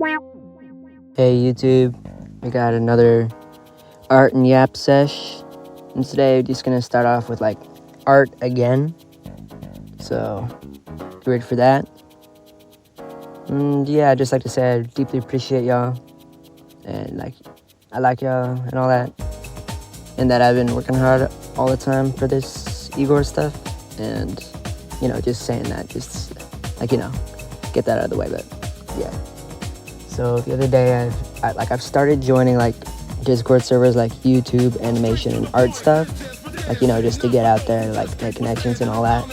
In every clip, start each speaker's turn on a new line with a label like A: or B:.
A: Hey YouTube, we got another art and yap sesh, and today we're just gonna start off with like art again, so get ready for that. And yeah, I'd just like to say I deeply appreciate y'all, and like I like y'all and all that, and that I've been working hard all the time for this Igor stuff, and just saying that, just like get that out of the way. But yeah, so the other day I've started joining like Discord servers like YouTube, animation, and art stuff, like just to get out there and like make connections and all that.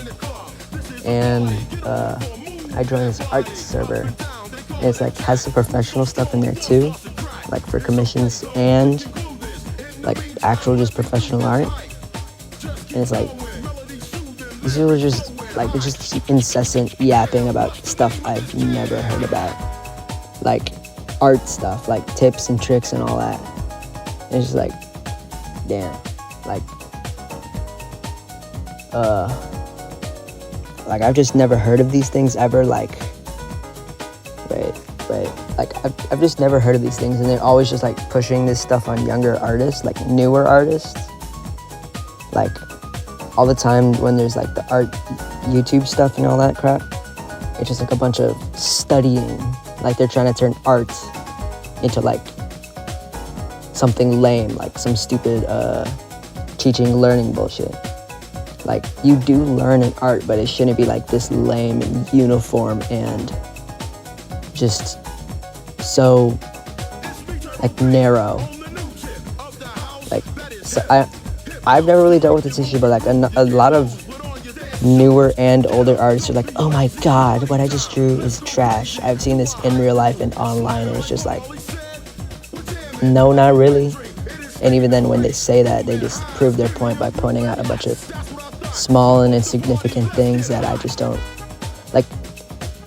A: And I joined this art server, and it's like has some professional stuff in there too, like for commissions and like actual just professional art. And it's like these people are just like they're just incessant yapping about stuff I've never heard about, like art stuff, like tips and tricks and all that. And it's just like, damn, like I've just never heard of these things ever. Like, like I've just never heard of these things, and they're always just like pushing this stuff on younger artists, like newer artists, like all the time when there's like the art YouTube stuff and all that crap. It's just like a bunch of studying, like they're trying to turn art into like something lame, like some stupid teaching learning bullshit. Like you do learn an art, but it shouldn't be like this lame and uniform and just so like narrow. Like so I've never really dealt with this issue, but like a lot of newer and older artists are like, oh my god, what I just drew is trash. I've seen this in real life and online, and it's just like, no, not really. And even then when they say that, they just prove their point by pointing out a bunch of small and insignificant things that I just don't like.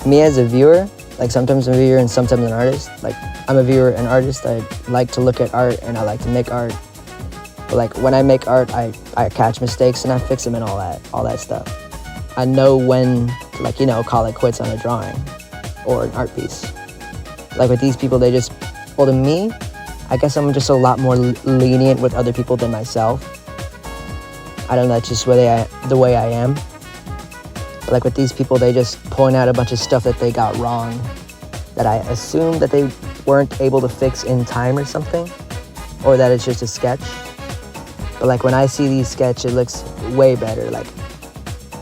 A: Me as a viewer, like sometimes I'm a viewer and sometimes an artist. Like I'm a viewer and artist. I like to look at art and I like to make art. But like when I make art, I catch mistakes and I fix them and all that stuff. I know when to like, call it quits on a drawing or an art piece. Like with these people, they just, well, to me, I guess I'm just a lot more lenient with other people than myself. I don't know, that's just the way I am. But like with these people, they just point out a bunch of stuff that they got wrong, that I assume that they weren't able to fix in time or something, or that it's just a sketch. But like when I see these sketches, it looks way better. Like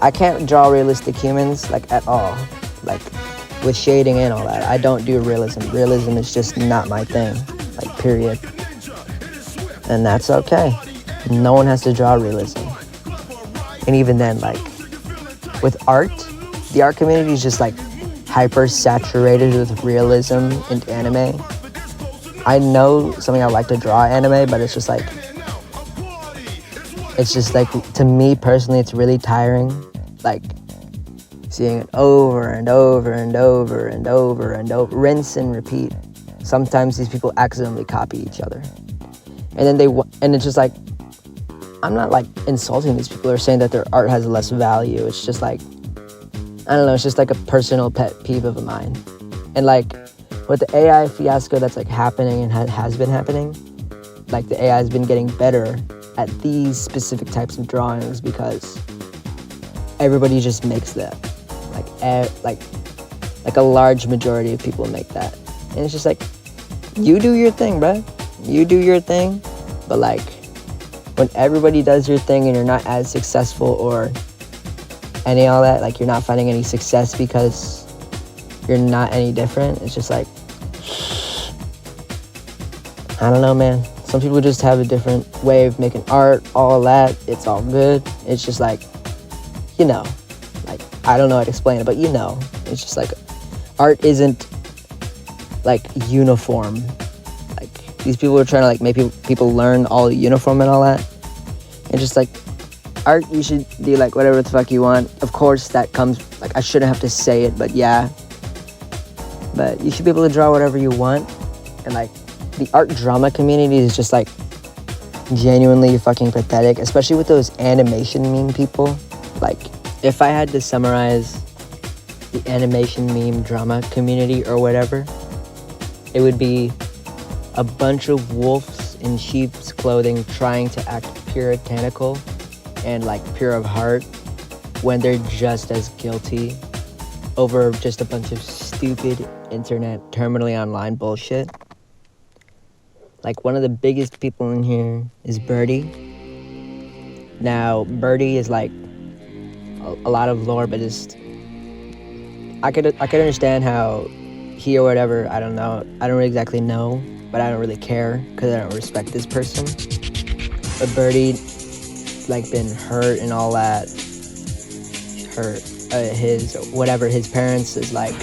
A: I can't draw realistic humans like at all, like with shading and all that. I don't do realism. Realism is just not my thing, like period. And that's okay. No one has to draw realism. And even then, like with art, the art community is just like hyper saturated with realism and anime. I know something I like to draw anime, but it's just like to me personally, it's really tiring. Like seeing it over and over and over and over and over, rinse and repeat. Sometimes these people accidentally copy each other, and then and it's just like, I'm not like insulting these people or saying that their art has less value. It's just like, I don't know, it's just like a personal pet peeve of mine. And like with the AI fiasco that's like happening and has been happening, like the AI has been getting better at these specific types of drawings because everybody just makes that. Like a large majority of people make that. And it's just like, you do your thing, bruh. You do your thing. But like, when everybody does your thing and you're not as successful or any all that, like you're not finding any success because you're not any different, it's just like, I don't know, man. Some people just have a different way of making art, all that. It's all good. It's just like, like, I don't know how to explain it, but it's just like, art isn't like uniform. Like these people are trying to like make people learn all uniform and all that. And just like art, you should do like whatever the fuck you want. Of course that comes, like I shouldn't have to say it, but yeah. But you should be able to draw whatever you want. And like the art drama community is just like genuinely fucking pathetic, especially with those animation meme people. Like if I had to summarize the animation meme drama community or whatever, it would be a bunch of wolves in sheep's clothing trying to act puritanical and like pure of heart when they're just as guilty over just a bunch of stupid internet, terminally online bullshit. Like, one of the biggest people in here is Birdie. Now, Birdie is like a lot of lore, but just I could understand how he or whatever, I don't know, I don't really exactly know, but I don't really care because I don't respect this person. But Birdie, like, been hurt and all that. His parents is like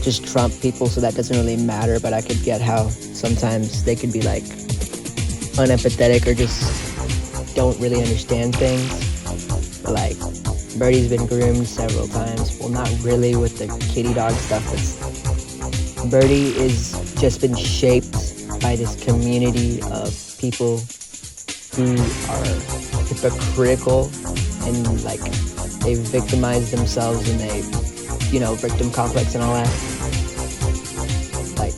A: just Trump people, so that doesn't really matter, but I could get how sometimes they could be like unempathetic or just don't really understand things. But like, Birdie's been groomed several times. Well, not really with the kitty dog stuff, but Birdie is just been shaped by this community of people who are hypocritical and like they victimize themselves and they, victim complex and all that. Like,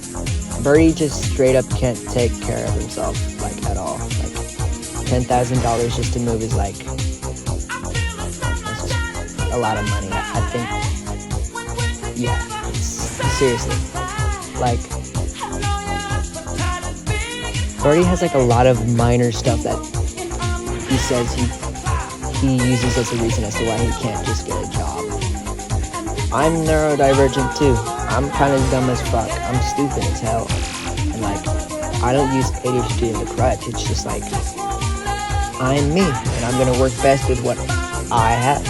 A: Birdie just straight up can't take care of himself, like, at all. Like, $10,000 just to move is like, that's just a lot of money. I think, yeah, seriously. Like, Birdie has like a lot of minor stuff that he says he uses as a reason as to why he can't just get a job. I'm neurodivergent too. I'm kind of dumb as fuck. I'm stupid as hell. And like, I don't use ADHD as a crutch. It's just like, I'm me, and I'm gonna work best with what I have.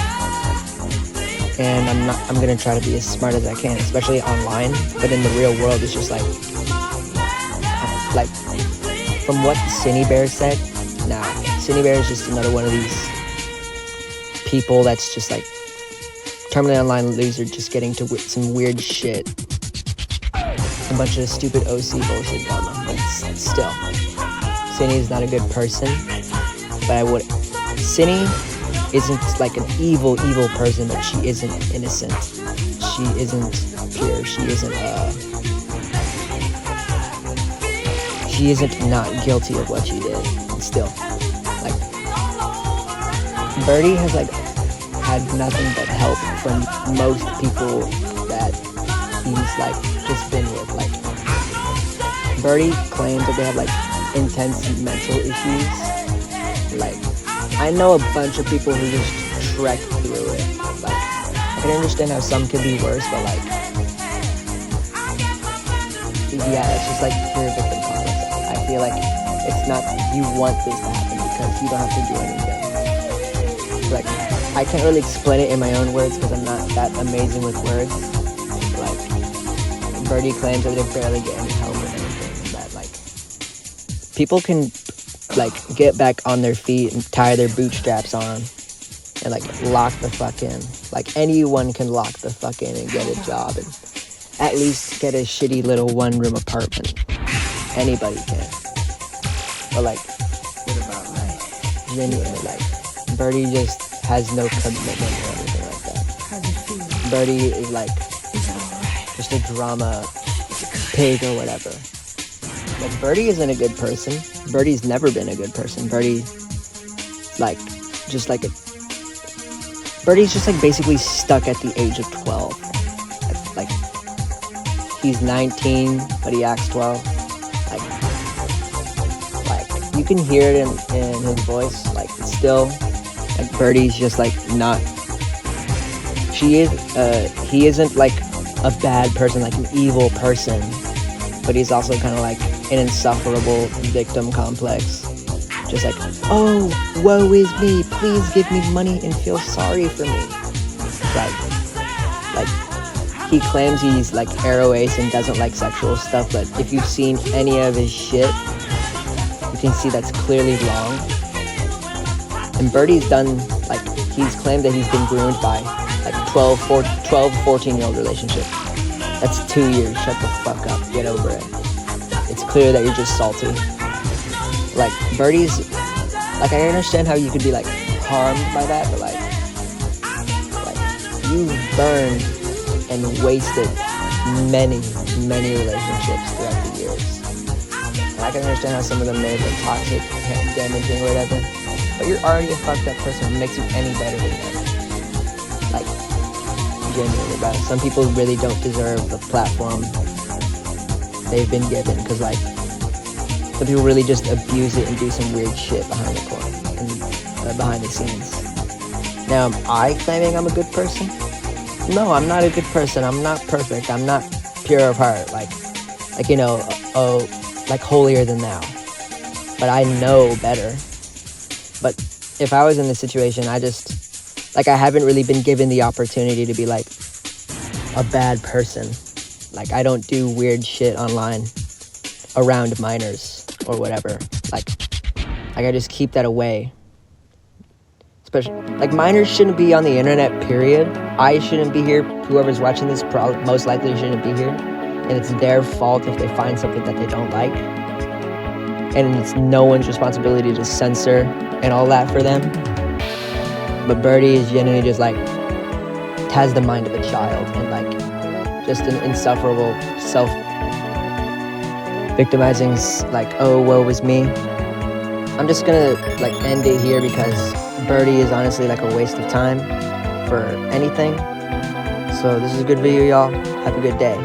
A: And I'm gonna try to be as smart as I can, especially online. But in the real world, it's just like from what Cinny Bear said. Nah, Cinny Bear is just another one of these people that's just like terminally online loser, just getting to some weird shit, a bunch of stupid OC bullshit drama. But still, Cinny is not a good person. But Cinny isn't like an evil person, but she isn't innocent. She isn't pure. She isn't not guilty of what she did. And still, like, Birdie has like had nothing but help from most people that he's like just been with. Like, Birdie claims that they have like intense mental issues. Like, I know a bunch of people who just trek through it. Like, I can understand how some could be worse, but like, yeah, it's just like pure victim complex. I feel like it's not you want this to happen because you don't have to do anything. Like, I can't really explain it in my own words because I'm not that amazing with words. Like, Birdie claims that they barely get any help with anything. That like, people can like get back on their feet and tie their bootstraps on and like lock the fuck in. Like, anyone can lock the fuck in and get a job and at least get a shitty little one-room apartment. Anybody can. But like, what about like genuinely, like, Birdie just has no commitment or anything like that. Birdie is like just a drama pig or whatever. Like, Birdie isn't a good person. Birdie's never been a good person. Birdie's just like basically stuck at the age of 12. Like, he's 19, but he acts 12. Like you can hear it in his voice. Like, still, like, Birdie's just like not. He isn't like a bad person, like an evil person, but he's also kind of like an insufferable victim complex. Just like, oh, woe is me, please give me money and feel sorry for me. Like he claims he's like aro ace and doesn't like sexual stuff, but if you've seen any of his shit, you can see that's clearly wrong. And Birdie's done, like, he's claimed that he's been groomed by like 12, 14-year-old relationship. That's 2 years. Shut the fuck up. Get over it. It's clear that you're just salty. Like, Birdie's, like, I understand how you could be like harmed by that, but like you've burned and wasted many, many relationships throughout the years. And I can understand how some of them may have been toxic, damaging, or whatever. But you're already a fucked up person. What makes you any better than them? Like, genuinely, bro. Some people really don't deserve the platform they've been given, because, like, some people really just abuse it and do some weird shit behind behind the scenes. Now, am I claiming I'm a good person? No, I'm not a good person. I'm not perfect. I'm not pure of heart. Like like holier than thou. But I know better. But if I was in this situation, I haven't really been given the opportunity to be, like, a bad person. Like, I don't do weird shit online around minors or whatever. Like I just keep that away. Especially, like, minors shouldn't be on the internet, period. I shouldn't be here. Whoever's watching this most likely shouldn't be here. And it's their fault if they find something that they don't like. And it's no one's responsibility to censor and all that for them. But Birdie is genuinely just, like, has the mind of a child, and, like, just an insufferable, self-victimizing, like, oh, woe is me. I'm just gonna, like, end it here, because Birdie is honestly, like, a waste of time for anything. So this is a good video, y'all. Have a good day.